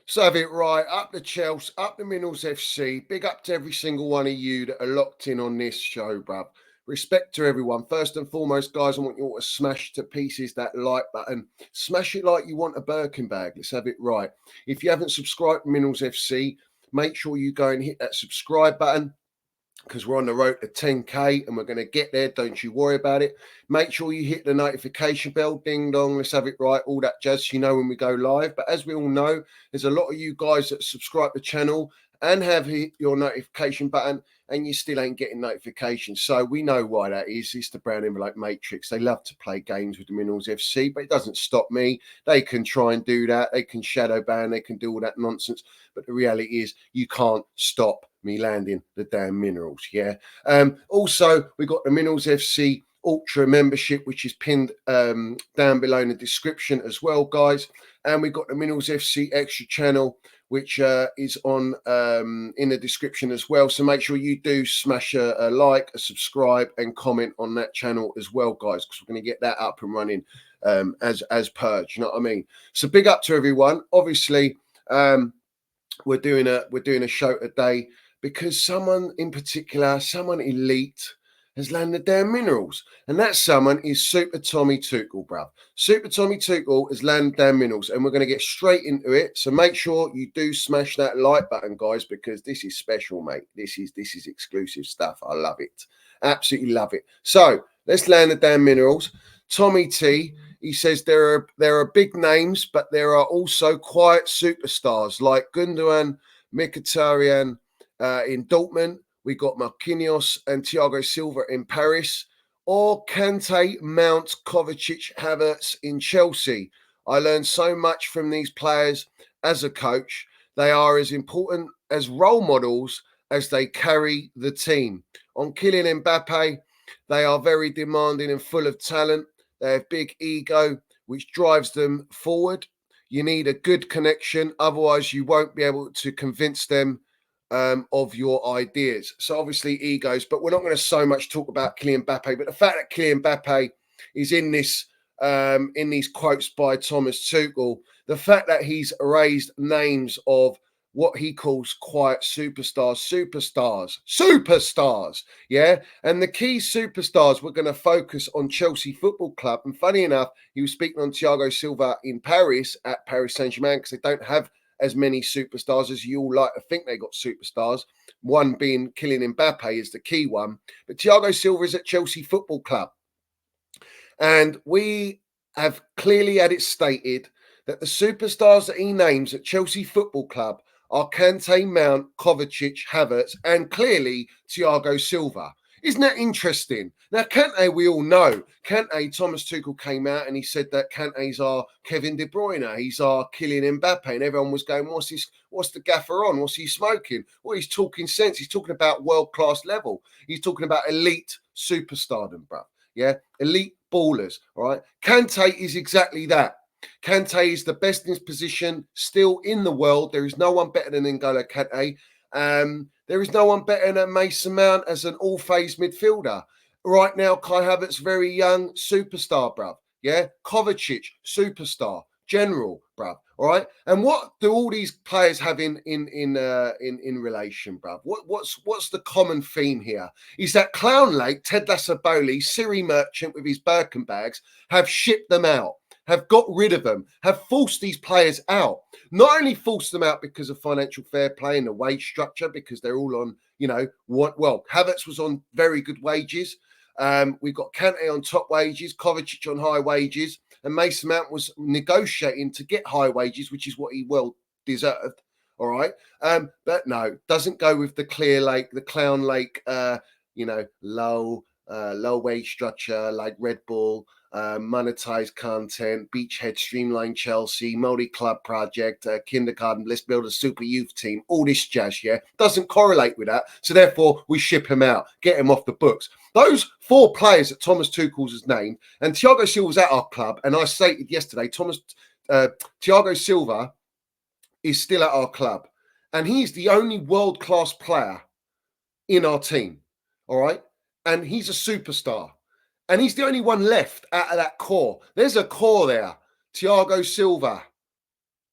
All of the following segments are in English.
So have it right. Up the Chelsea, up the Minerals FC. Big up to every single one of you that are locked in on this show, bruv. Respect to everyone. First and foremost, guys, I want you all to smash to pieces that like button. Smash it like you want a Birkin bag. Let's have it right. If you haven't subscribed to Minerals FC, make sure you go and hit that subscribe button, because we're on the road to 10k and we're going to get there. Don't you worry about it. Make sure you hit the notification bell, ding dong, let's have it right, all that jazz, you know, when we go live. But as we all know, there's a lot of you guys that subscribe to the channel and have hit your notification button and you still ain't getting notifications. So we know why that is. It's the brown envelope matrix. They love to play games with the Minerals FC, but it doesn't stop me. They can try and do that. They can shadow ban. They can do all that nonsense. But the reality is you can't stop me landing the damn Minerals. Yeah. Also, we got the Minerals FC Ultra membership, which is pinned down below in the description as well, guys. And we got the Minerals FC Extra channel, which is on in the description as well. So make sure you do smash a like, a subscribe, and comment on that channel as well, guys, because we're going to get that up and running as per. Do you know what I mean? So big up to everyone. Obviously, we're doing a show today because someone in particular, someone elite, has landed their Minerals. And that someone is Super Tommy Tuchel, bruv. Super Tommy Tuchel has landed their Minerals, and we're going to get straight into it. So make sure you do smash that like button, guys, because this is special, mate. This is exclusive stuff. I love it. Absolutely love it. So let's land the damn Minerals. Tommy T, he says there are big names, but there are also quiet superstars like Gundogan, Mkhitaryan in Dortmund. We got Marquinhos and Thiago Silva in Paris, or Kante, Mount, Kovacic, Havertz in Chelsea. I learned so much from these players as a coach. They are as important as role models as they carry the team. On Kylian Mbappe, they are very demanding and full of talent. They have big ego, which drives them forward. You need a good connection, otherwise you won't be able to convince them of your ideas. So obviously egos, but we're not going to so much talk about Kylian Mbappe. But the fact that Kylian Mbappe is in these quotes by Thomas Tuchel, the fact that he's raised names of what he calls quiet superstars, yeah. And the key superstars we're going to focus on Chelsea Football Club. And funny enough, he was speaking on Thiago Silva in Paris at Paris Saint-Germain, because they don't have as many superstars as you all like to think they got superstars. One being Kylian Mbappe is the key one. But Thiago Silva is at Chelsea Football Club. And we have clearly had it stated that the superstars that he names at Chelsea Football Club are Kante, Mount, Kovacic, Havertz, and clearly Thiago Silva. Isn't that interesting? Now, Kante, we all know. Kante, Thomas Tuchel came out and he said that Kante's our Kevin De Bruyne. He's our Kylian Mbappe. And everyone was going, what's this? What's the gaffer on? What's he smoking? Well, he's talking sense. He's talking about world-class level. He's talking about elite superstardom, bro. Yeah, elite ballers, all right? Kante is exactly that. Kante is the best in his position still in the world. There is no one better than N'Golo Kante. There is no one better than Mason Mount as an all-phase midfielder. Right now, Kai Havertz, very young, superstar, bruv. Yeah, Kovacic, superstar, general, bruv. All right. And what do all these players have in relation, bruv? What's the common theme here? Is that Clown Lake, Ted Lasso-Bowley, Siri Merchant with his Birkin bags have shipped them out, have got rid of them, have forced these players out. Not only forced them out because of financial fair play and the wage structure, because they're all on, Havertz was on very good wages. We've got Kante on top wages, Kovacic on high wages, and Mason Mount was negotiating to get high wages, which is what he well deserved. All right. But no, doesn't go with the Clown Lake, low wage structure like Red Bull, monetized content, Beachhead, Streamline Chelsea, multi-club project, kindergarten, let's build a super youth team, all this jazz, yeah? Doesn't correlate with that. So therefore, we ship him out, get him off the books. Those four players that Thomas Tuchel's has named, and Thiago Silva's at our club, and I stated yesterday, Thiago Silva is still at our club, and he's the only world-class player in our team, all right? And he's a superstar. And he's the only one left out of that core. There's a core there. Thiago Silva,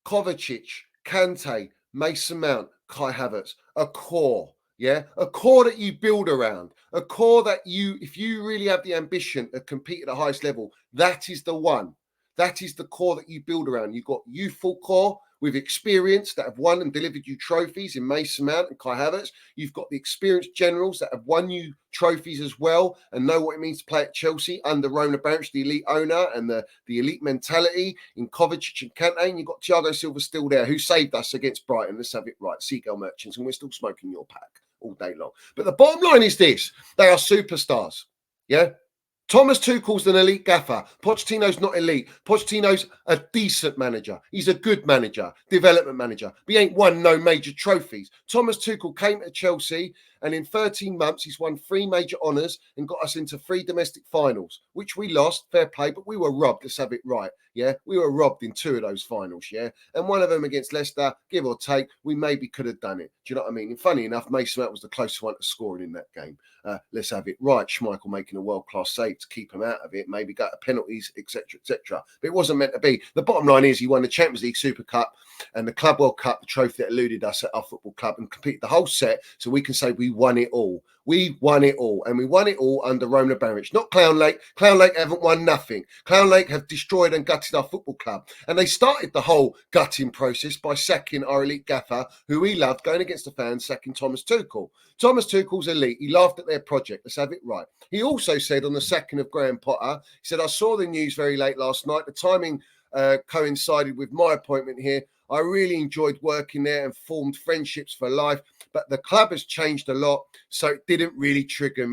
Kovacic, Kante, Mason Mount, Kai Havertz, a core. Yeah, a core that you build around, a core that if you really have the ambition to compete at the highest level, that is the one. That is the core that you build around. You've got youthful core with experience that have won and delivered you trophies in Mason Mount and Kai Havertz. You've got the experienced generals that have won you trophies as well and know what it means to play at Chelsea under Roman Abramovich, the elite owner, and the elite mentality in Kovacic and Kante. And you've got Thiago Silva still there, who saved us against Brighton. Let's have it right. Seagull Merchants, and we're still smoking your pack all day long. But the bottom line is this: they are superstars. Yeah. Thomas Tuchel's an elite gaffer. Pochettino's not elite. Pochettino's a decent manager. He's a good manager, development manager. But he ain't won no major trophies. Thomas Tuchel came to Chelsea and in 13 months, he's won 3 major honours and got us into 3 domestic finals, which we lost, fair play, but we were robbed, let's have it right, yeah? We were robbed in 2 of those finals, yeah? And one of them against Leicester, give or take, we maybe could have done it. Do you know what I mean? And funny enough, Mason Mount was the closest one to scoring in that game. Let's have it right. Schmeichel making a world-class save to keep him out of it, maybe got penalties, etc., etc. But it wasn't meant to be. The bottom line is he won the Champions League Super Cup and the Club World Cup, the trophy that eluded us at our football club, and completed the whole set, so we can say we won it all. We won it all, and we won it all under Roman Abramovich, not Clown Lake. Clown Lake haven't won nothing. Clown Lake have destroyed and gutted our football club, and they started the whole gutting process by sacking our elite gaffer, who we loved, going against the fans, sacking Thomas Tuchel. Thomas Tuchel's elite. He laughed at their project. Let's have it right. He also said on the sacking of Graham Potter, he said, I saw the news very late last night. The timing coincided with my appointment here. I really enjoyed working there and formed friendships for life, but the club has changed a lot, so it didn't really trigger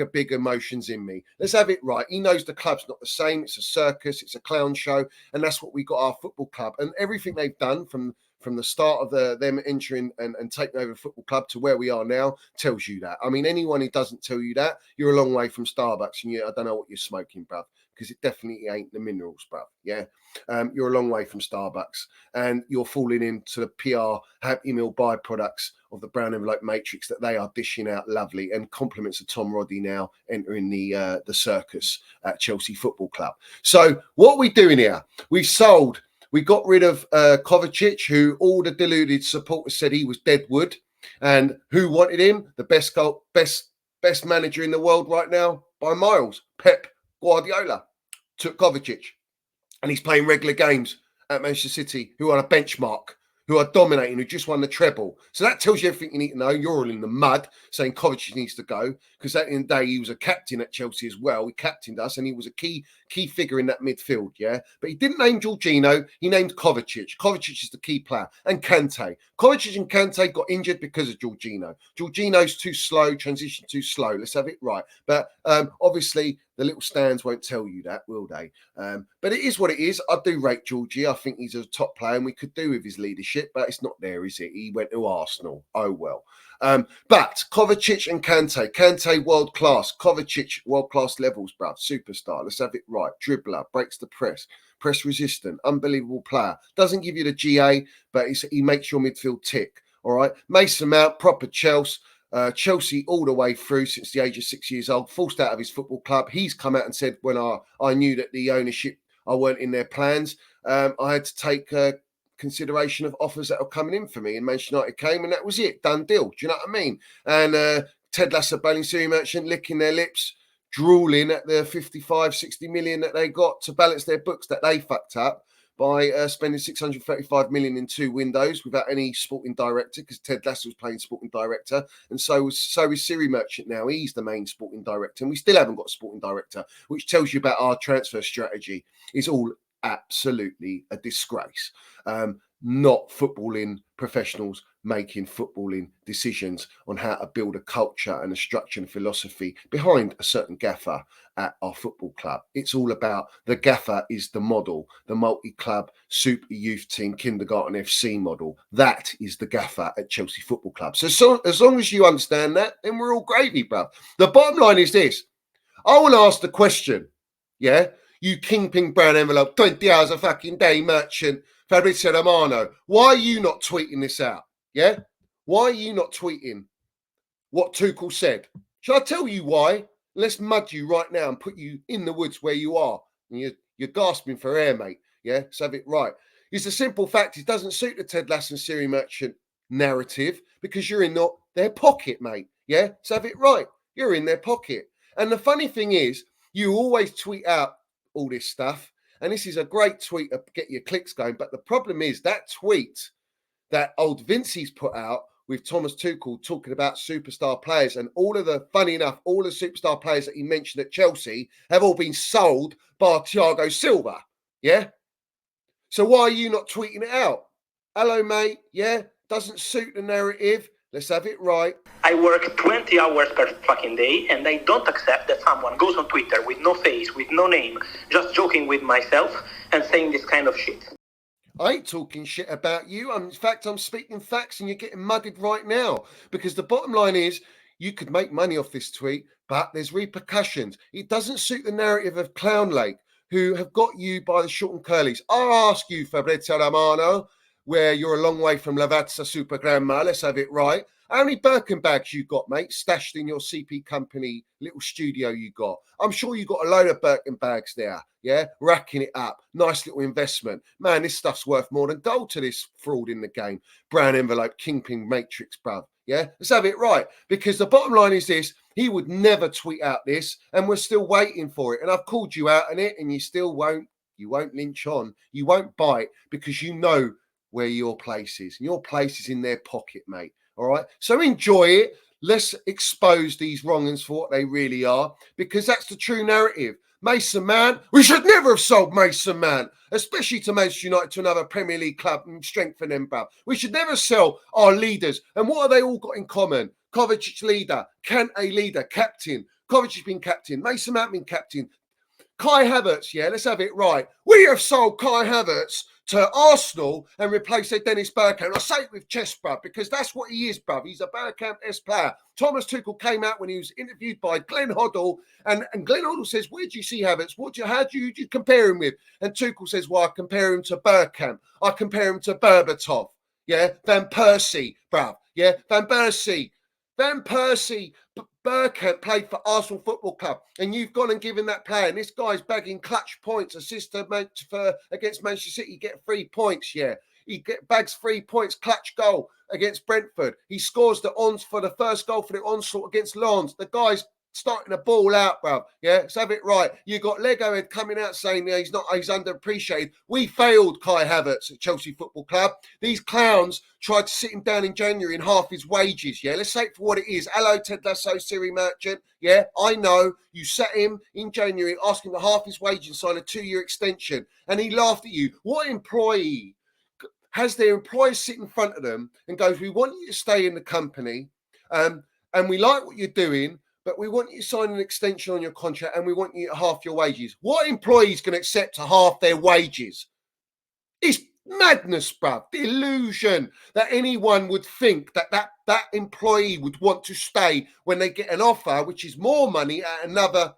big emotions in me. Let's have it right. He knows the club's not the same. It's a circus, it's a clown show, and that's what we got our football club. And everything they've done from the start of them entering and taking over the football club to where we are now tells you that. I mean, anyone who doesn't tell you that, you're a long way from Starbucks, and I don't know what you're smoking, bruv, because it definitely ain't the minerals, bruv. Yeah. You're a long way from Starbucks, and you're falling into the PR Happy Meal byproducts of the brown envelope matrix that they are dishing out lovely, and compliments of Tom Roddy now entering the circus at Chelsea Football Club. So what are we doing here? We got rid of Kovacic, who all the deluded supporters said he was dead wood, and who wanted him? The best manager in the world right now by miles, Pep Guardiola, took Kovacic. And he's playing regular games at Manchester City, who are a benchmark, who are dominating, who just won the treble. So that tells you everything you need to know. You're all in the mud saying Kovacic needs to go, because at the end of the day, he was a captain at Chelsea as well. He captained us, and he was a key figure in that midfield, yeah? But he didn't name Jorginho. He named Kovacic. Kovacic is the key player. And Kante. Kovacic and Kante got injured because of Jorginho. Jorginho's too slow, transition too slow. Let's have it right. But obviously, the little stands won't tell you that, will they? But it is what it is. I do rate Georgie. I think he's a top player, and we could do with his leadership, but it's not there, is it? He went to Arsenal. Oh, well. But Kovacic and Kante world class. Kovacic world class levels, bruv. Superstar. Let's have it right. Dribbler, breaks the press resistant, unbelievable player. Doesn't give you the GA, but he makes your midfield tick. All right. Mason Mount, proper Chelsea. Chelsea all the way through since the age of 6 years old, forced out of his football club. He's come out and said, when I knew that the ownership, I weren't in their plans, I had to take consideration of offers that were coming in for me. And Manchester United came, and that was it. Done deal. Do you know what I mean? And Ted Lasso, Bowling Siri Merchant, licking their lips, drooling at the 55, 60 million that they got to balance their books that they fucked up by spending 635 million in 2 windows without any sporting director, because Ted Lasso was playing sporting director, and so is Siri Merchant now. He's the main sporting director, and we still haven't got a sporting director, which tells you about our transfer strategy. It's all absolutely a disgrace. Not footballing professionals making footballing decisions on how to build a culture and a structure and philosophy behind a certain gaffer at our football club. It's all about the gaffer is the model, the multi-club super youth team kindergarten FC model. That is the gaffer at Chelsea Football Club. So as long as you understand that, then we're all gravy, bruv. The bottom line is this. I want to ask the question, yeah? You kingpin brown envelope, 20 hours a fucking day merchant, Fabrizio Romano. Why are you not tweeting this out? Yeah? Why are you not tweeting what Tuchel said? Shall I tell you why? Let's mud you right now and put you in the woods where you are. And you're gasping for air, mate. Yeah? Let's have it right. is the simple fact it doesn't suit the Ted Lasso and Siri Merchant narrative because you're in their pocket, mate. Yeah, so have it right. You're in their pocket. And the funny thing is, you always tweet out all this stuff, and this is a great tweet to get your clicks going. But the problem is that tweet that old Vincey's put out with Thomas Tuchel talking about superstar players, and funny enough, all the superstar players that he mentioned at Chelsea have all been sold by Thiago Silva. Yeah. So why are you not tweeting it out? Hello, mate. Yeah, doesn't suit the narrative. Let's have it right. I work 20 hours per fucking day, and I don't accept that someone goes on Twitter with no face, with no name, just joking with myself and saying this kind of shit. I ain't talking shit about you. In fact, I'm speaking facts, and you're getting mudded right now. Because the bottom line is, you could make money off this tweet, but there's repercussions. It doesn't suit the narrative of Clown Lake, who have got you by the short and curlies. I'll ask you, Fabrizio Romano, where you're a long way from Lavazza Super Grandma. Let's have it right. How many Birkin bags you got, mate, stashed in your CP company little studio you got? I'm sure you got a load of Birkin bags there, yeah? Racking it up. Nice little investment. Man, this stuff's worth more than gold to this fraud in the game. Brown envelope, kingpin matrix, bruv. Yeah? Let's have it right. Because the bottom line is this. He would never tweet out this, and we're still waiting for it. And I've called you out on it, and you still won't. You won't lynch on. You won't bite because you know where your place is. And your place is in their pocket, mate. All right. So enjoy it. Let's expose these wrong-uns for what they really are, because that's the true narrative. Mason Mount, we should never have sold Mason Mount, especially to Manchester United, to another Premier League club and strengthen them, bruv. We should never sell our leaders. And what have they all got in common? Kovacic leader, Kante leader, captain. Kovacic has been captain. Mason Mount been captain. Kai Havertz, yeah, let's have it right. We have sold Kai Havertz to Arsenal and replaced their Dennis Bergkamp. I say it with chest, bruv, because that's what he is, bruv. He's a Bergkamp-esque player. Thomas Tuchel came out when he was interviewed by Glenn Hoddle, and Glenn Hoddle says, where do you see Havertz? How do you compare him with? And Tuchel says, well, I compare him to Bergkamp. I compare him to Berbatov. Yeah, Van Persie, bruv. Yeah, Van Persie. Bergkamp played for Arsenal Football Club, and you've gone and given that player, and this guy's bagging clutch points, assist against Manchester City, get 3 points, yeah. He bags 3 points, clutch goal against Brentford. He scores for the first goal for the onslaught against Lens. The guy's starting to ball out, bruv. Yeah, let's have it right. You got Lego Head coming out saying he's underappreciated. We failed Kai Havertz at Chelsea Football Club. These clowns tried to sit him down in January in half his wages. Yeah, let's say it for what it is. Hello, Ted Lasso, Siri Merchant. Yeah, I know you sat him in January asking for half his wages and signed a 2-year extension, and he laughed at you. What employee has their employees sit in front of them and goes, we want you to stay in the company, and we like what you're doing, but we want you to sign an extension on your contract and we want you at half your wages. What employees can accept to half their wages? It's madness, bruv. The illusion that anyone would think that employee would want to stay when they get an offer, which is more money at another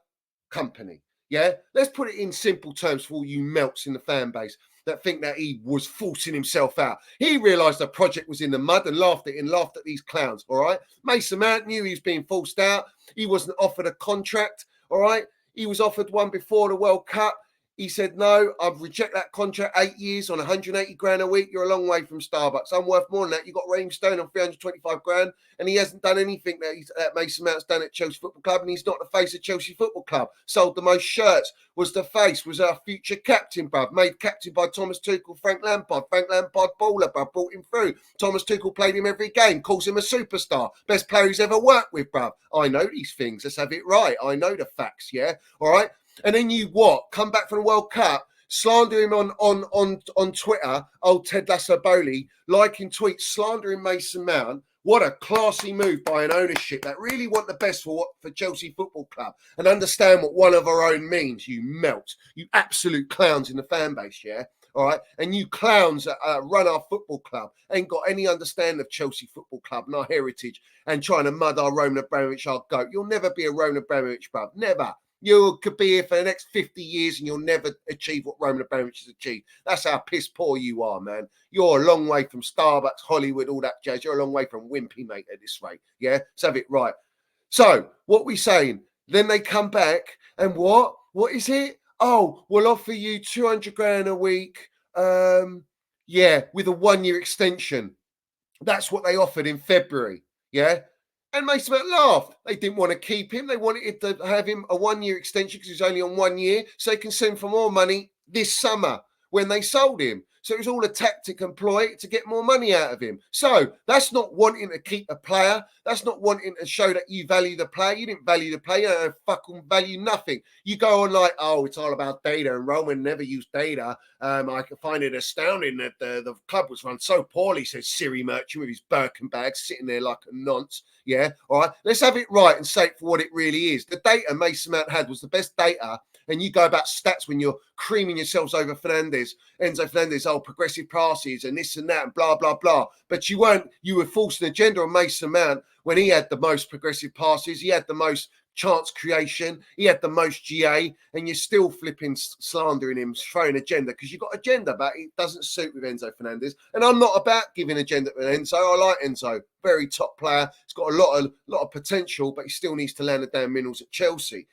company. Yeah? Let's put it in simple terms for all you melts in the fan base that think that he was forcing himself out. He realised the project was in the mud and laughed at these clowns, all right? Mason Mount knew he was being forced out. He wasn't offered a contract, all right? He was offered one before the World Cup. He said, no, I've rejected that contract, 8 years on 180 grand a week. You're a long way from Starbucks. I'm worth more than that. You've got Raheem Stone on 325 grand, and he hasn't done anything that Mason Mount's done at Chelsea Football Club, and he's not the face of Chelsea Football Club. Sold the most shirts, was the face, was our future captain, bruv. Made captain by Thomas Tuchel, Frank Lampard. Frank Lampard, baller, bruv, brought him through. Thomas Tuchel played him every game, calls him a superstar. Best player he's ever worked with, bruv. I know these things. Let's have it right. I know the facts, yeah? All right? And then you come back from the World Cup, slander him on Twitter, old Ted Lasso Bowley, liking tweets, slandering Mason Mount. What a classy move by an ownership that really want the best for Chelsea Football Club and understand what one of our own means. You melt, you absolute clowns in the fan base, yeah? All right, and you clowns that run our football club ain't got any understanding of Chelsea Football Club and our heritage and trying to mud our Roman Abramovich, our goat. You'll never be a Roman Abramovich, bruv, never. You could be here for the next 50 years and you'll never achieve what Roman Abramovich has achieved. That's how piss poor you are, man. You're a long way from Starbucks, Hollywood, all that jazz. You're a long way from Wimpy, mate, at this rate. Yeah? Let's have it right. So, what we saying? Then they come back and what? What is it? Oh, we'll offer you 200 grand a week. Yeah, with a 1-year extension. That's what they offered in February. Yeah. And Mason Mount laughed. They didn't want to keep him. They wanted to have him a 1-year extension because he's only on 1 year, so they can send for more money this summer when they sold him. So it was all a tactic and ploy to get more money out of him. So that's not wanting to keep a player. That's not wanting to show that you value the player. You didn't value the player. You don't fucking value nothing. You go on like, oh, it's all about data, and Roman never used data. I can find it astounding that the club was run so poorly, says Siri Merchant with his Birkin bag sitting there like a nonce. Yeah, all right. Let's have it right and say it for what it really is. The data Mason Mount had was the best data, and you go about stats when you're creaming yourselves over Enzo Fernandez, progressive passes and this and that and blah, blah, blah. But you were forcing an agenda on Mason Mount when he had the most progressive passes, he had the most chance creation, he had the most GA, and you're still flipping slandering him, throwing agenda because you've got agenda, but it doesn't suit with Enzo Fernandez. And I'm not about giving agenda to Enzo. I like Enzo, very top player. He's got a lot of potential, but he still needs to land the damn minerals at Chelsea.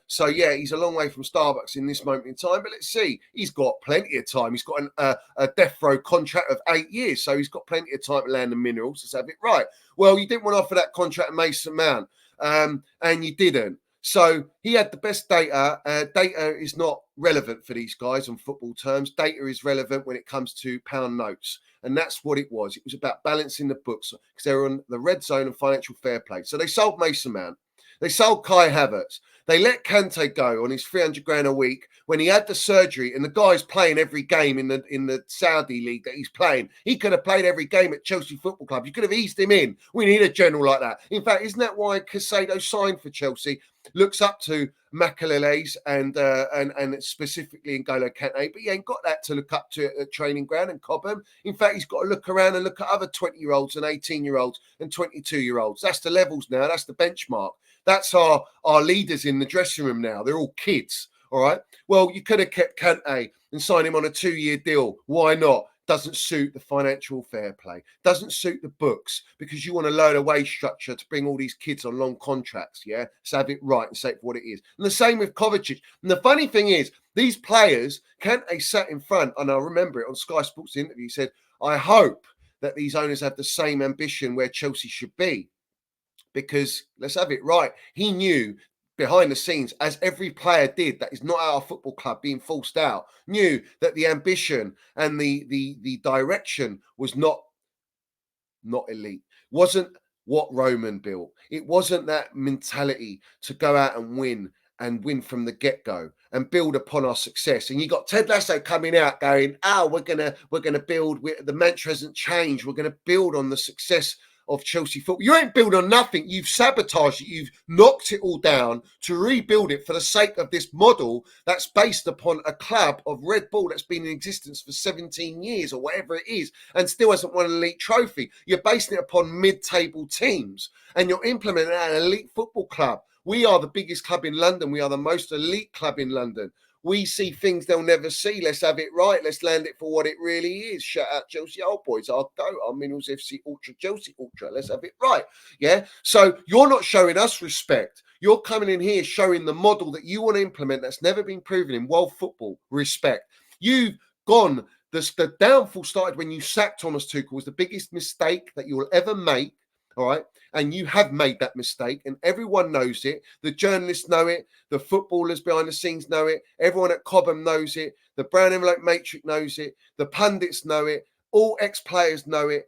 So yeah, he's a long way from Starbucks in this moment in time, but let's see. He's got plenty of time. He's got a death row contract of 8 years, so he's got plenty of time to land the minerals. Let's have it right. Well, you didn't want to offer that contract to Mason Mount, and you didn't. So he had the best data. Data is not relevant for these guys on football terms. Data is relevant when it comes to pound notes. And that's what it was. It was about balancing the books because they were on the red zone and financial fair play. So they sold Mason Mount. They sold Kai Havertz. They let Kante go on his 300 grand a week when he had the surgery, and the guy's playing every game in the Saudi league that he's playing. He could have played every game at Chelsea Football Club. You could have eased him in. We need a general like that. In fact, isn't that why Caicedo signed for Chelsea? Looks up to Makelele's and specifically N'Golo Kante, but he ain't got that to look up to at training ground and Cobham. In fact, he's got to look around and look at other 20-year-olds and 18-year-olds and 22-year-olds. That's the levels now. That's the benchmark. That's our leaders in the dressing room now. They're all kids, all right? Well, you could have kept Kante and signed him on a 2-year deal. Why not? Doesn't suit the financial fair play. Doesn't suit the books because you want to lower the wage structure to bring all these kids on long contracts, yeah? So have it right and say it for what it is. And the same with Kovacic. And the funny thing is, these players, Kante sat in front, and I remember it on Sky Sports interview, he said, I hope that these owners have the same ambition where Chelsea should be. Because let's have it right, he knew behind the scenes, as every player did that is not our football club being forced out, knew that the ambition and the direction was not elite, wasn't what Roman built. It wasn't that mentality to go out and win from the get-go and build upon our success. And you got Ted Lasso coming out going, we're gonna build. The mantra hasn't changed. We're gonna build on the success of Chelsea football. You ain't built on nothing. You've sabotaged it. You've knocked it all down to rebuild it for the sake of this model that's based upon a club of Red Bull that's been in existence for 17 years or whatever it is and still hasn't won an elite trophy. You're basing it upon mid-table teams and you're implementing an elite football club. We are the biggest club in London. We are the most elite club in London. We see things they'll never see. Let's have it right. Let's land it for what it really is. Shout out Chelsea Old Boys. I'll go. Our Minerals FC Ultra, Chelsea Ultra. Let's have it right. Yeah. So you're not showing us respect. You're coming in here showing the model that you want to implement that's never been proven in world football. Respect. You've gone. The downfall started when you sacked Thomas Tuchel. Was the biggest mistake that you will ever make. All right. And you have made that mistake, and everyone knows it. The journalists know it. The footballers behind the scenes know it. Everyone at Cobham knows it. The Brown Envelope Matrix knows it. The pundits know it. All ex-players know it.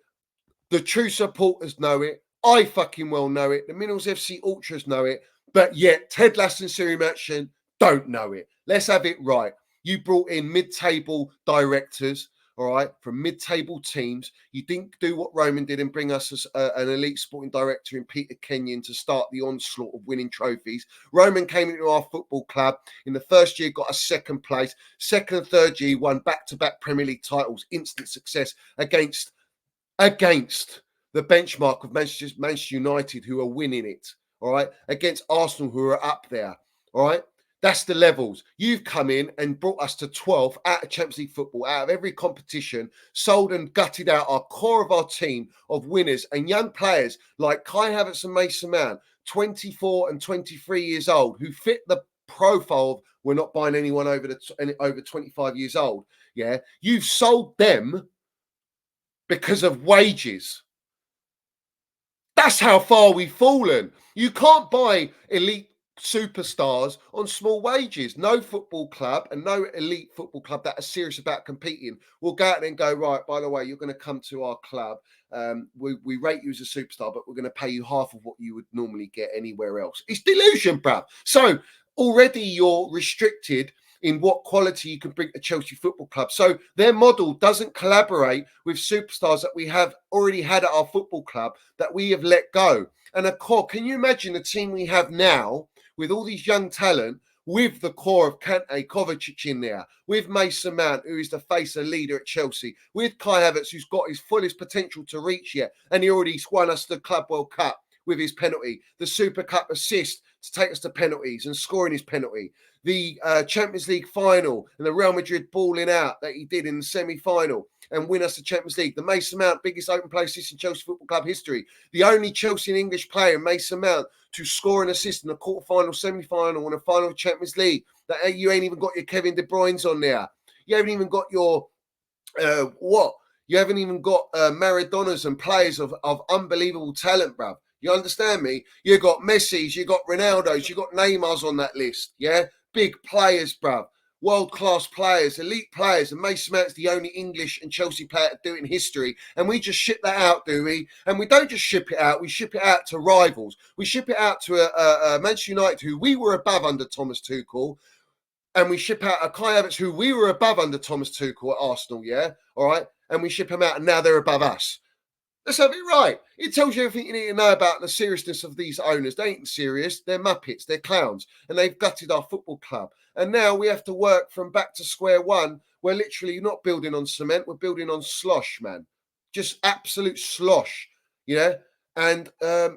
The true supporters know it. I fucking well know it. The Minerals FC Ultras know it. But yet, Ted Lasso and Siri Merchant don't know it. Let's have it right. You brought in mid-table directors, all right, from mid-table teams. You didn't do what Roman did and bring us an elite sporting director in Peter Kenyon to start the onslaught of winning trophies. Roman came into our football club. In the first year, got a second place. Second and third year, won back-to-back Premier League titles. Instant success against the benchmark of Manchester United, who are winning it, all right, against Arsenal, who are up there, all right. That's the levels. You've come in and brought us to 12th out of Champions League football, out of every competition, sold and gutted out our core of our team of winners and young players like Kai Havertz and Mason Mount, 24 and 23 years old, who fit the profile of we're not buying anyone over 25 years old. Yeah, you've sold them because of wages. That's how far we've fallen. You can't buy elite superstars on small wages. No football club and no elite football club that are serious about competing will go out and go, right, by the way, you're going to come to our club. We rate you as a superstar, but we're going to pay you half of what you would normally get anywhere else. It's delusion, bruv. So already you're restricted in what quality you can bring to Chelsea Football Club. So their model doesn't collaborate with superstars that we have already had at our football club that we have let go. And a core, can you imagine the team we have now with all these young talent, with the core of Kante, Kovacic in there, with Mason Mount, who is the face and leader at Chelsea, with Kai Havertz, who's got his fullest potential to reach yet, and he already won us the Club World Cup with his penalty, the Super Cup assist to take us to penalties and scoring his penalty, the Champions League final and the Real Madrid balling out that he did in the semi-final and win us the Champions League. The Mason Mount, biggest open play assist in Chelsea Football Club history. The only Chelsea and English player, Mason Mount, to score an assist in a quarter-final, semi-final and a final of Champions League. That you ain't even got your Kevin De Bruyne's on there. You haven't even got your, You haven't even got Maradonas and players of unbelievable talent, bruv. You understand me? You got Messi's, you got Ronaldo's, you got Neymar's on that list, yeah? Big players, bruv. World-class players, elite players, and Mason Mount's the only English and Chelsea player to do it in history. And we just ship that out, do we? And we don't just ship it out, we ship it out to rivals. We ship it out to a Manchester United, who we were above under Thomas Tuchel, and we ship out a Kai Havertz, who we were above under Thomas Tuchel at Arsenal, yeah? All right? And we ship them out, and now they're above us. Let's have it right. It tells you everything you need to know about the seriousness of these owners. They ain't serious. They're muppets. They're clowns. And they've gutted our football club. And now we have to work from back to square one. We're literally not building on cement. We're building on slosh, man. Just absolute slosh, yeah? And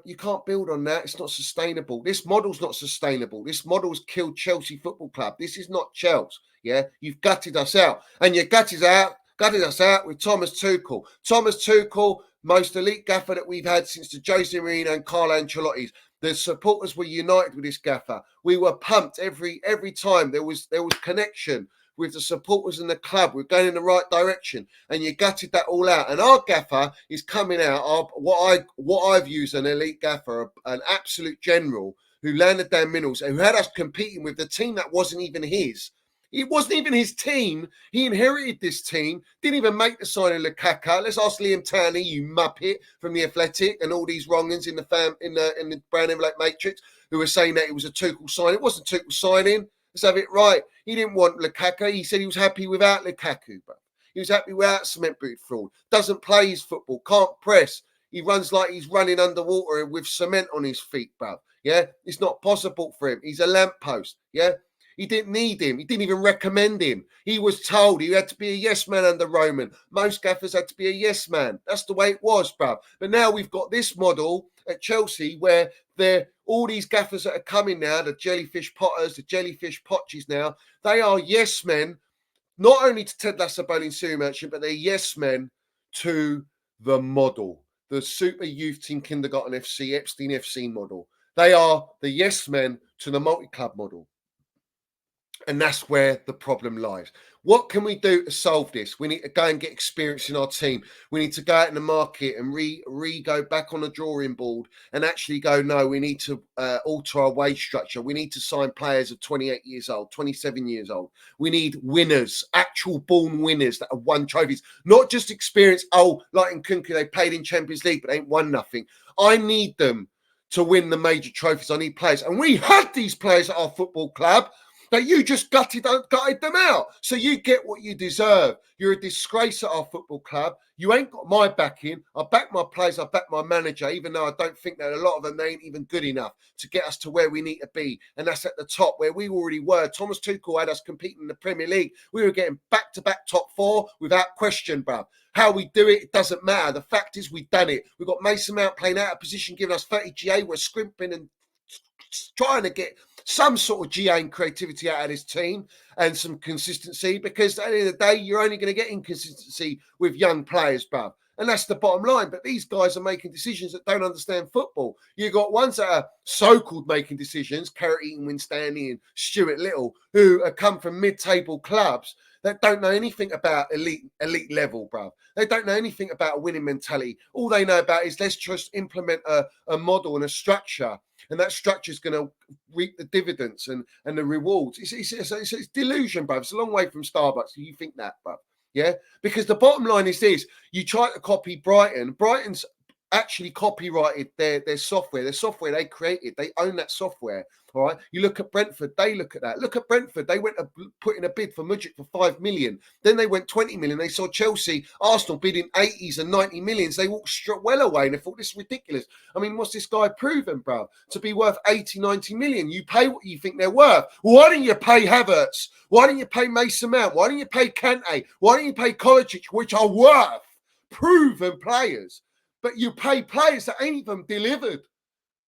you can't build on that. It's not sustainable. This model's not sustainable. This model's killed Chelsea Football Club. This is not Chelsea, yeah? You've gutted us out. And you gutted us out with Thomas Tuchel. Thomas Tuchel, most elite gaffer that we've had since the Jose Mourinho and Carlo Ancelotti's. The supporters were united with this gaffer. We were pumped every time. There was connection with the supporters and the club. We're going in the right direction, and you gutted that all out. And our gaffer is coming out. What I've used an elite gaffer, an absolute general who landed down minerals, who had us competing with the team that wasn't even his. It wasn't even his team. He inherited this team. Didn't even make the signing of Lukaku. Let's ask Liam Taney, you muppet from the Athletic, and all these wrongins in the brown envelope matrix who were saying that it was a Tuchel signing. It wasn't Tuchel signing. Let's have it right. He didn't want Lukaku. He said he was happy without Lukaku, bro. He was happy without cement-booted fraud. Doesn't play his football. Can't press. He runs like he's running underwater with cement on his feet, bro. Yeah, it's not possible for him. He's a lamppost. Yeah. He didn't need him. He didn't even recommend him. He was told he had to be a yes man under Roman. Most gaffers had to be a yes man. That's the way it was, bruv. But now we've got this model at Chelsea where all these gaffers that are coming now, the jellyfish potters, the jellyfish potches now, they are yes men, not only to Ted Lasso bowling Siri Merchant, but they're yes men to the model, the Super Youth Team Kindergarten FC, Epstein FC model. They are the yes men to the multi-club model. And that's where the problem lies. What can we do to solve this? We need to go and get experience in our team. We need to go out in the market and go back on the drawing board and actually go, no, we need to alter our wage structure. We need to sign players of 28 years old, 27 years old. We need winners, actual born winners that have won trophies, not just experience. Oh, like in Kunku, they played in Champions League, but ain't won nothing. I need them to win the major trophies. I need players. And we had these players at our football club. That you just gutted them out. So you get what you deserve. You're a disgrace at our football club. You ain't got my backing. I back my players. I back my manager, even though I don't think that a lot of them, they ain't even good enough to get us to where we need to be. And that's at the top where we already were. Thomas Tuchel had us competing in the Premier League. We were getting back-to-back top four without question, bruv. How we do it doesn't matter. The fact is we've done it. We've got Mason Mount playing out of position, giving us 30 GA. We're scrimping and trying to get some sort of GA and creativity out of this team and some consistency, because at the end of the day, you're only going to get inconsistency with young players, bruv. And that's the bottom line. But these guys are making decisions that don't understand football. You've got ones that are so-called making decisions, Carrot Eaton, Winstanley and Stuart Little, who have come from mid-table clubs that don't know anything about elite level, bruv. They don't know anything about a winning mentality. All they know about is let's just implement a model and a structure, and that structure is going to reap the dividends and the rewards. It's delusion, bruv. It's a long way from Starbucks. You think that, bruv? Yeah, because the bottom line is this: you try to copy Brighton. Brighton's actually copyrighted their software. Their software they created. They own that software. All right. You look at Brentford, they look at that. Look at Brentford. They went to put in a bid for Mudryk for 5 million. Then they went 20 million. They saw Chelsea, Arsenal bidding 80s and 90 millions. They walked well away and they thought this is ridiculous. I mean, what's this guy proven, bro? To be worth 80, 90 million. You pay what you think they're worth. Why don't you pay Havertz? Why don't you pay Mason Mount? Why don't you pay Kante? Why don't you pay Kovacic, which are worth proven players? But you pay players that ain't even delivered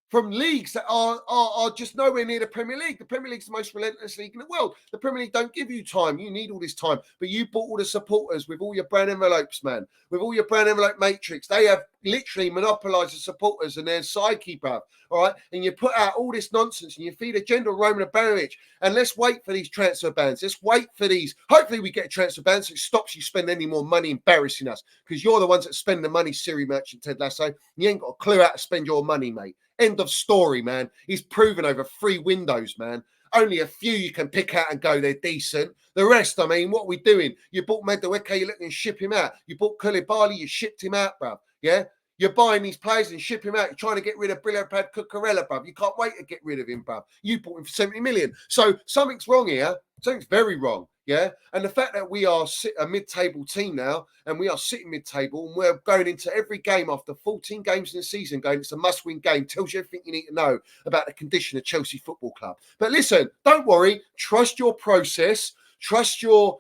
from leagues that are just nowhere near the Premier League. The Premier League's the most relentless league in the world. The Premier League don't give you time. You need all this time. But you bought all the supporters with all your brand envelopes, man. With all your brand envelope matrix. They have literally monopolised the supporters and their psyche, bruv. All right? And you put out all this nonsense and you feed agenda on Roman Abramovich. And let's wait for these transfer bans. Let's wait for these. Hopefully we get a transfer ban so it stops you spending any more money embarrassing us. Because you're the ones that spend the money, Siri Merchant, Ted Lasso. You ain't got a clue how to spend your money, mate. End of story, man. He's proven over 3 windows, man. Only a few you can pick out and go, they're decent. The rest, I mean, what are we doing? You bought Madueke, you're looking to ship him out. You bought Koulibaly, you shipped him out, bruv. Yeah? You're buying these players and ship him out. You're trying to get rid of Brilopad Cucurella, bruv. You can't wait to get rid of him, bruv. You bought him for 70 million. So something's wrong here. Something's very wrong. Yeah. And the fact that we are a mid-table team now and we are sitting mid-table and we're going into every game after 14 games in the season going, it's a must-win game, tells you everything you need to know about the condition of Chelsea Football Club. But listen, don't worry. Trust your process. Trust your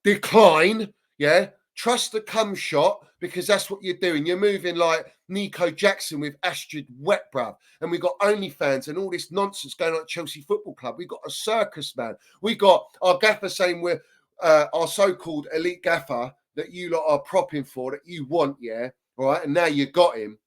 decline. Yeah. Trust the cum shot because that's what you're doing. You're moving like Nico Jackson with Astrid Wet, bruv. And we got OnlyFans and all this nonsense going on at Chelsea Football Club. We got a circus, man. We got our gaffer saying we're our so-called elite gaffer that you lot are propping for, that you want, yeah? All right. And now you got him.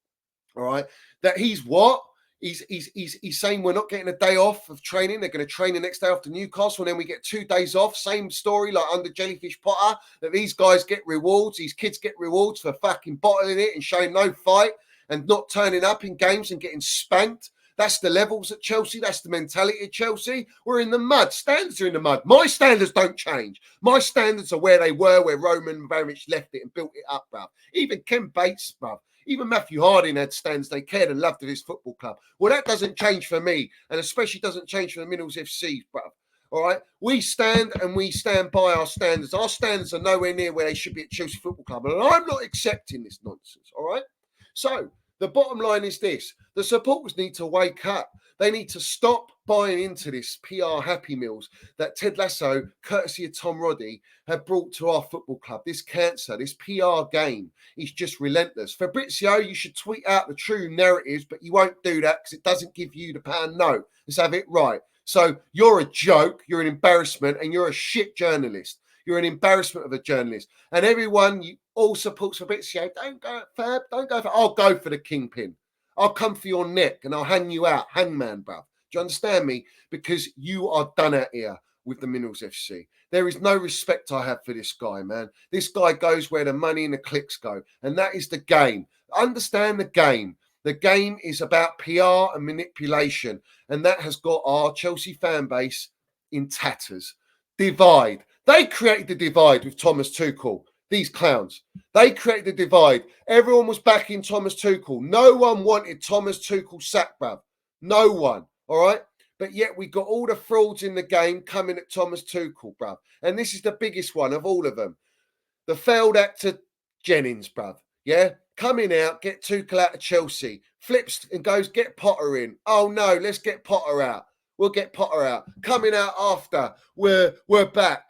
All right. That he's what? He's saying we're not getting a day off of training. They're going to train the next day after Newcastle, and then we get 2 days off. Same story like under Jellyfish Potter, that these guys get rewards. These kids get rewards for fucking bottling it and showing no fight and not turning up in games and getting spanked. That's the levels at Chelsea. That's the mentality at Chelsea. We're in the mud. Standards are in the mud. My standards don't change. My standards are where they were, where Roman Abramovich left it and built it up, bruv. Even Ken Bates, bruv. Even Matthew Harding had stands they cared and loved of his football club. Well, that doesn't change for me, and especially doesn't change for the Minerals FC, bruv. All right? We stand and we stand by our standards. Our standards are nowhere near where they should be at Chelsea Football Club, and I'm not accepting this nonsense, all right? So, the bottom line is this. The supporters need to wake up. They need to stop buying into this PR Happy Meals that Ted Lasso, courtesy of Tom Roddy, have brought to our football club. This cancer, this PR game is just relentless. Fabrizio, you should tweet out the true narratives, but you won't do that because it doesn't give you the pound note. Let's have it right. So you're a joke, you're an embarrassment, and you're a shit journalist. You're an embarrassment of a journalist. And everyone, you all supports Fabrizio. Don't go Fab, don't go for, I'll go for the kingpin. I'll come for your neck and I'll hang you out, hangman, bruv. Do you understand me? Because you are done out here with the Minerals FC. There is no respect I have for this guy, man. This guy goes where the money and the clicks go. And that is the game. Understand the game. The game is about PR and manipulation. And that has got our Chelsea fan base in tatters. Divide. They created the divide with Thomas Tuchel. These clowns. They created the divide. Everyone was backing Thomas Tuchel. No one wanted Thomas Tuchel sacked, bruv. No one. All right? But yet we got all the frauds in the game coming at Thomas Tuchel, bruv. And this is the biggest one of all of them. The failed actor Jennings, bruv. Yeah? Coming out, get Tuchel out of Chelsea. Flips and goes, get Potter in. Oh, no, let's get Potter out. We'll get Potter out. Coming out after, we're back.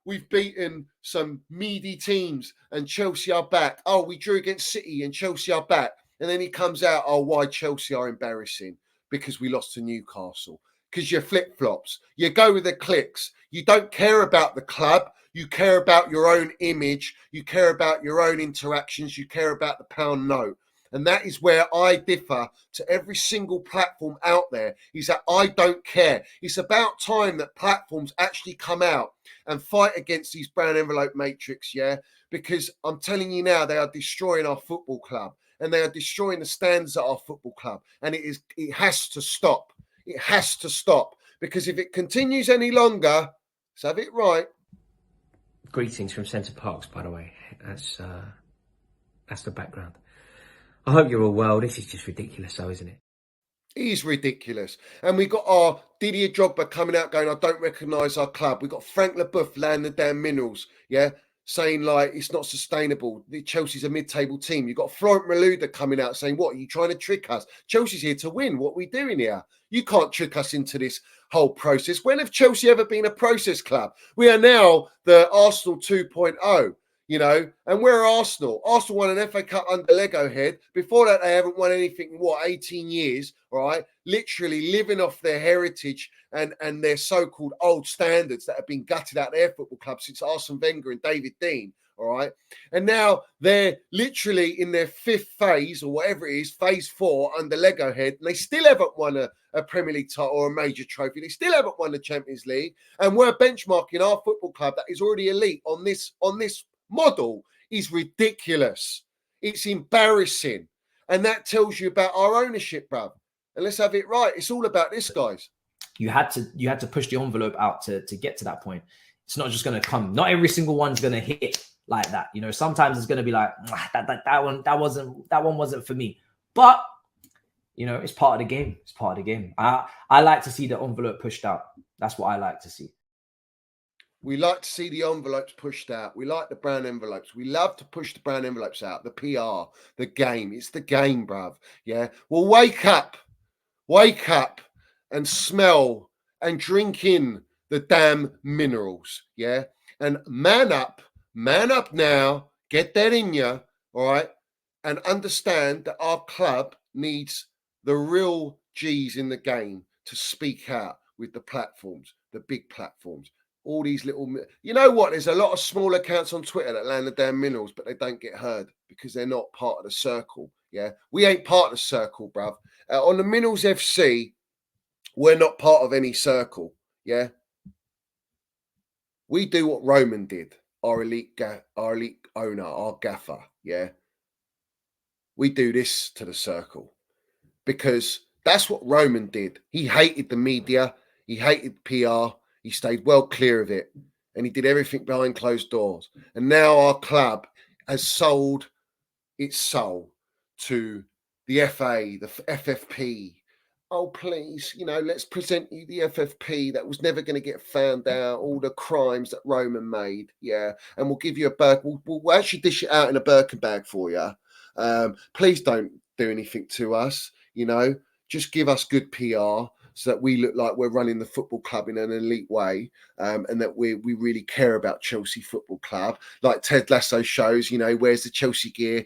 We've beaten some meaty teams and Chelsea are back. Oh, we drew against City and Chelsea are back. And then he comes out, oh, why Chelsea are embarrassing? Because we lost to Newcastle. Because you're flip-flops. You go with the clicks. You don't care about the club. You care about your own image. You care about your own interactions. You care about the pound note. And that is where I differ to every single platform out there, is that I don't care. It's about time that platforms actually come out and fight against these brown envelope matrix, yeah? Because I'm telling you now, they are destroying our football club and they are destroying the standards at our football club. And it has to stop. It has to stop. Because if it continues any longer, let's have it right. Greetings from Centre Parks, by the way. That's the background. I hope you're all well. This is just ridiculous, though, isn't it? It is ridiculous. And we got our Didier Drogba coming out going, I don't recognise our club. We got Frank Leboeuf landing the damn minerals, yeah, saying like it's not sustainable. Chelsea's a mid-table team. You've got Florent Malouda coming out saying, what, are you trying to trick us? Chelsea's here to win. What are we doing here? You can't trick us into this whole process. When have Chelsea ever been a process club? We are now the Arsenal 2.0. You know, and we're Arsenal. Arsenal won an FA Cup under Lego Head. Before that, they haven't won anything in 18 years, all right? Literally living off their heritage and their so-called old standards that have been gutted out of their football club since Arsene Wenger and David Dean, all right? And now they're literally in their fifth phase or whatever it is, phase 4 under Lego Head, and they still haven't won a Premier League title or a major trophy. They still haven't won the Champions League, and we're benchmarking our football club that is already elite on this model is ridiculous. It's embarrassing. And that tells you about our ownership, bruv. And let's have it right. It's all about this, guys. You had to push the envelope out to get to that point. It's not just going to come. Not every single one's going to hit like that. You know, sometimes it's going to be like, that one wasn't for me. But, you know, it's part of the game. It's part of the game. I like to see the envelope pushed out. That's what I like to see. We like to see the envelopes pushed out. We like the brown envelopes. We love to push the brown envelopes out. The PR, the game. It's the game, bruv. Yeah. Well, wake up and smell and drink in the damn minerals. Yeah. And man up now. Get that in you. All right. And understand that our club needs the real G's in the game to speak out with the platforms, the big platforms. All these little, you know what? There's a lot of small accounts on Twitter that land the damn minerals, but they don't get heard because they're not part of the circle. Yeah, we ain't part of the circle, bruv. On the Minerals FC, we're not part of any circle. Yeah, we do what Roman did. Our elite owner, our gaffer. Yeah, we do this to the circle because that's what Roman did. He hated the media. He hated PR. He stayed well clear of it, and he did everything behind closed doors. And now our club has sold its soul to the FA, the FFP. Oh, please, you know, let's present you the FFP that was never going to get found out, all the crimes that Roman made. Yeah, and we'll give you a Birkin. We'll actually dish it out in a Birkin bag for you. Please don't do anything to us, you know, just give us good PR. So that we look like we're running the football club in an elite way, and that we really care about Chelsea Football Club. Like Ted Lasso shows, you know, where's the Chelsea gear?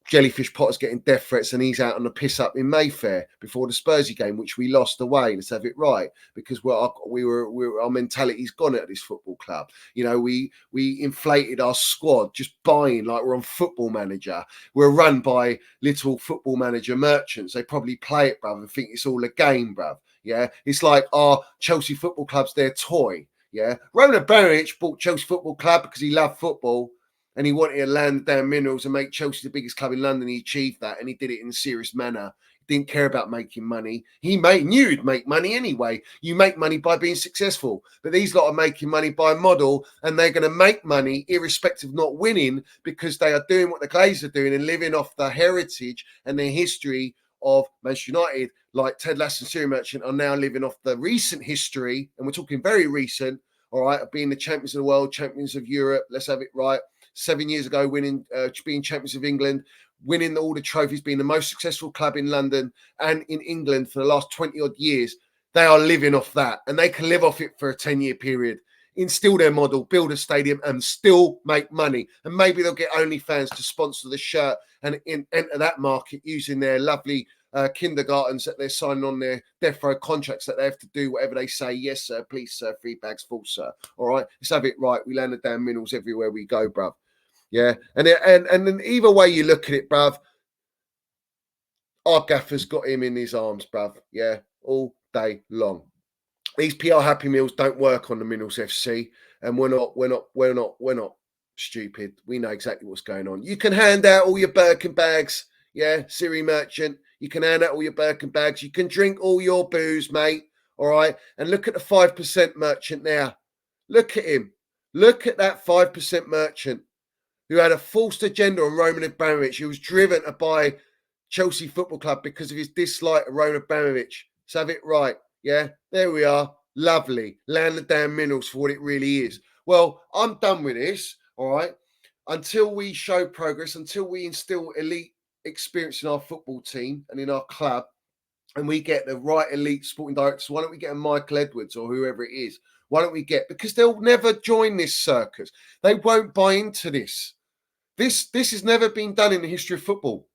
Jellyfish Potter's getting death threats and he's out on the piss up in Mayfair before the Spursy game, which we lost away. Let's have it right, because our mentality's gone at this football club. You know, we inflated our squad just buying like we're on Football Manager. We're run by little Football Manager merchants. They probably play it, bruv, and think it's all a game, bruv. Yeah, it's like our Chelsea Football Club's their toy. Yeah, Roman Abramovich bought Chelsea Football Club because he loved football and he wanted to land the damn minerals and make Chelsea the biggest club in London. He achieved that, and he did it in a serious manner. He didn't care about making money. He knew he'd make money anyway. You make money by being successful, but these lot are making money by model, and they're going to make money irrespective of not winning because they are doing what the Glazers are doing and living off the heritage and the history of Manchester United. Like Ted Lasso and Syria Merchant are now living off the recent history, and we're talking very recent, all right, of being the champions of the world, champions of Europe. Let's have it right. 7 years ago, being champions of England, winning all the trophies, being the most successful club in London and in England for the last 20 odd years. They are living off that, and they can live off it for a 10-year period. Instill their model, build a stadium, and still make money. And maybe they'll get OnlyFans to sponsor the shirt and enter that market using their lovely kindergartens that they're signing on their death row contracts that they have to do whatever they say. Yes, sir. Please, sir. 3 bags full, sir. All right. Let's have it right. We land the damn minerals everywhere we go, bruv. Yeah. And then either way you look at it, bruv, our gaffer's got him in his arms, bruv. Yeah, all day long. These PR happy meals don't work on the Minerals FC, and we're not stupid. We know exactly what's going on. You can hand out all your Birkin bags, yeah, Siri merchant. You can hand out all your Birkin bags. You can drink all your booze, mate. All right, and look at the 5% merchant now. Look at him. Look at that 5% merchant who had a false agenda on Roman Abramovich. He was driven to buy Chelsea Football Club because of his dislike of Roman Abramovich. Let's have it right. Yeah, there we are. Lovely. Land the damn minerals for what it really is. Well, I'm done with this. All right. Until we show progress, until we instill elite experience in our football team and in our club, and we get the right elite sporting directors, why don't we get a Michael Edwards or whoever it is? Why don't we get, because they'll never join this circus. They won't buy into this. This has never been done in the history of football.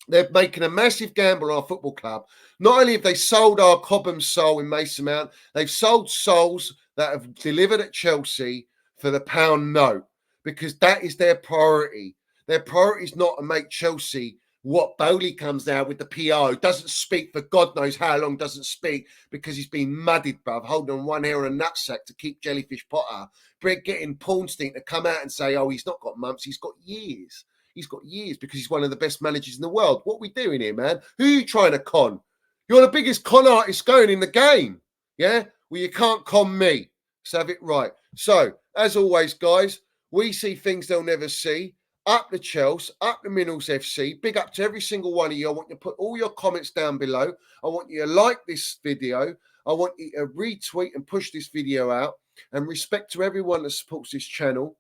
They're making a massive gamble on our football club. Not only have they sold our Cobham soul in Mason Mount, they've sold souls that have delivered at Chelsea for the pound note, because that is their priority. Their priority is not to make Chelsea what Bowley comes now with the PO, doesn't speak for God knows how long, doesn't speak because he's been muddied, bruv, holding on one hair and a nutsack to keep Jellyfish Potter. Getting Pawnstein to come out and say, oh, he's not got months, he's got years. He's got years because he's one of the best managers in the world. What are we doing here, man? Who are you trying to con? You're the biggest con artist going in the game. Yeah? Well, you can't con me. Let's have it right. So, as always, guys, we see things they'll never see. Up the Chelsea, up the Minerals FC. Big up to every single one of you. I want you to put all your comments down below. I want you to like this video. I want you to retweet and push this video out. And respect to everyone that supports this channel.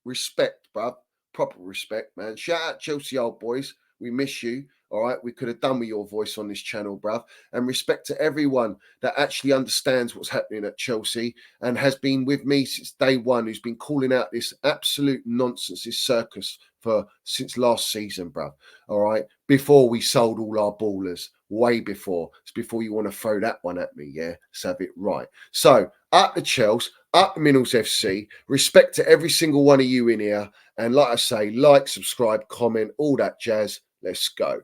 Respect, bruv. Proper respect, man. Shout out Chelsea old boys. We miss you. All right. We could have done with your voice on this channel, bruv. And respect to everyone that actually understands what's happening at Chelsea and has been with me since day one, who's been calling out this absolute nonsense, this circus since last season, bruv. All right. Before we sold all our ballers, way before. It's before you want to throw that one at me, yeah? Let's have it right. So, up the Chelsea, up the Minerals FC. Respect to every single one of you in here. And like I say, like, subscribe, comment, all that jazz. Let's go.